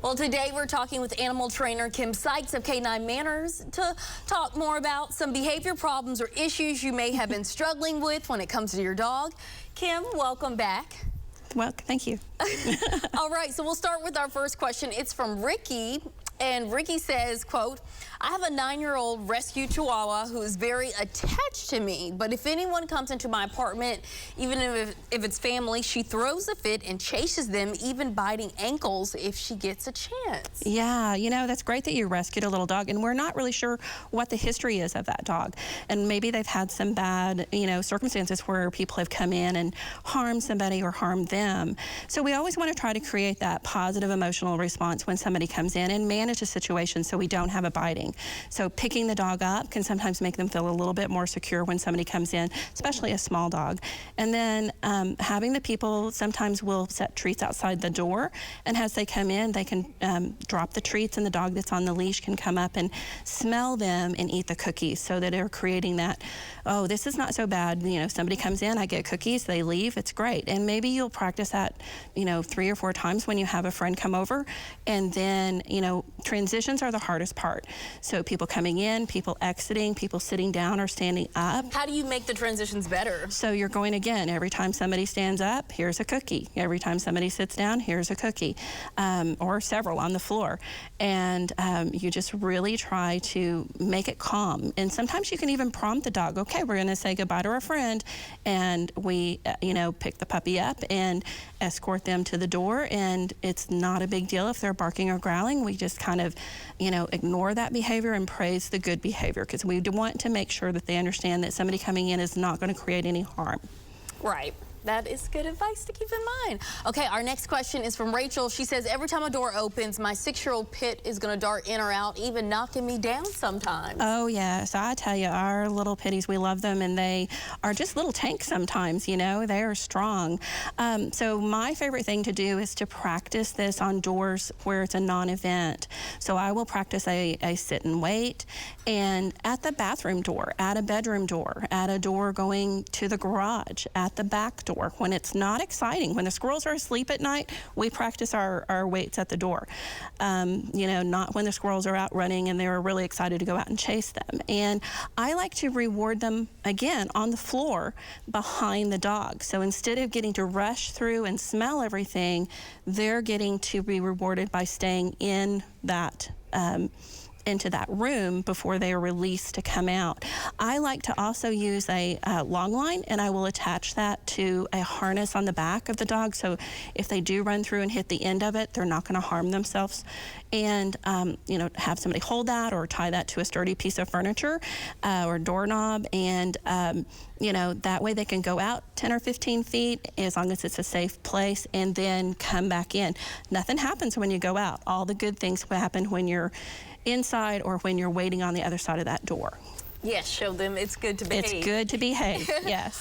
Well, today we're talking with animal trainer Kim Sykes of K9 Manners to talk more about some behavior problems or issues you may have been struggling with when it comes to your dog. Kim, welcome back. Well, thank you. All right, so we'll start with our first question. It's from Ricky, and Ricky says, quote, I have a 9-year-old rescue Chihuahua who is very attached to me, but if anyone comes into my apartment, even if it's family, she throws a fit and chases them, even biting ankles if she gets a chance. Yeah, you know, that's great that you rescued a little dog, and we're not really sure what the history is of that dog. And maybe they've had some bad, circumstances where people have come in and harmed somebody or harmed them. So we always want to try to create that positive emotional response when somebody comes in and manage a situation so we don't have a biting. So picking the dog up can sometimes make them feel a little bit more secure when somebody comes in, especially a small dog. And then having the people sometimes will set treats outside the door, and as they come in, they can drop the treats, and the dog that's on the leash can come up and smell them and eat the cookies, so that they're creating that, oh, this is not so bad. Somebody comes in, I get cookies, they leave, it's great. And maybe you'll practice that, 3 or 4 times when you have a friend come over. And then, transitions are the hardest part. So people coming in, people exiting, people sitting down or standing up. How do you make the transitions better? So you're going again, every time somebody stands up, here's a cookie. Every time somebody sits down, here's a cookie, or several on the floor. And you just really try to make it calm. And sometimes you can even prompt the dog, okay, we're gonna say goodbye to our friend, and we, pick the puppy up and escort them to the door. And it's not a big deal if they're barking or growling. We just kind of, ignore that behavior and praise the good behavior, because we want to make sure that they understand that somebody coming in is not going to create any harm. Right. That is good advice to keep in mind. Okay, our next question is from Rachel. She says, every time a door opens, my 6-year-old Pit is going to dart in or out, even knocking me down sometimes. Oh, yes. I tell you, our little pitties, we love them, and they are just little tanks sometimes, they are strong. So my favorite thing to do is to practice this on doors where it's a non-event. So I will practice a sit and wait, and at the bathroom door, at a bedroom door, at a door going to the garage, at the back door. When it's not exciting, when the squirrels are asleep at night, we practice our waits at the door. Not when the squirrels are out running and they're really excited to go out and chase them. And I like to reward them, again, on the floor behind the dog. So instead of getting to rush through and smell everything, they're getting to be rewarded by staying in that into that room before they are released to come out. I like to also use a long line, and I will attach that to a harness on the back of the dog, so if they do run through and hit the end of it, they're not going to harm themselves. And have somebody hold that or tie that to a sturdy piece of furniture or doorknob, and that way they can go out 10 or 15 feet as long as it's a safe place, and then come back in. Nothing happens when you go out. All the good things happen when you're inside or when you're waiting on the other side of that door. Yes, show them it's good to behave. It's good to behave, yes.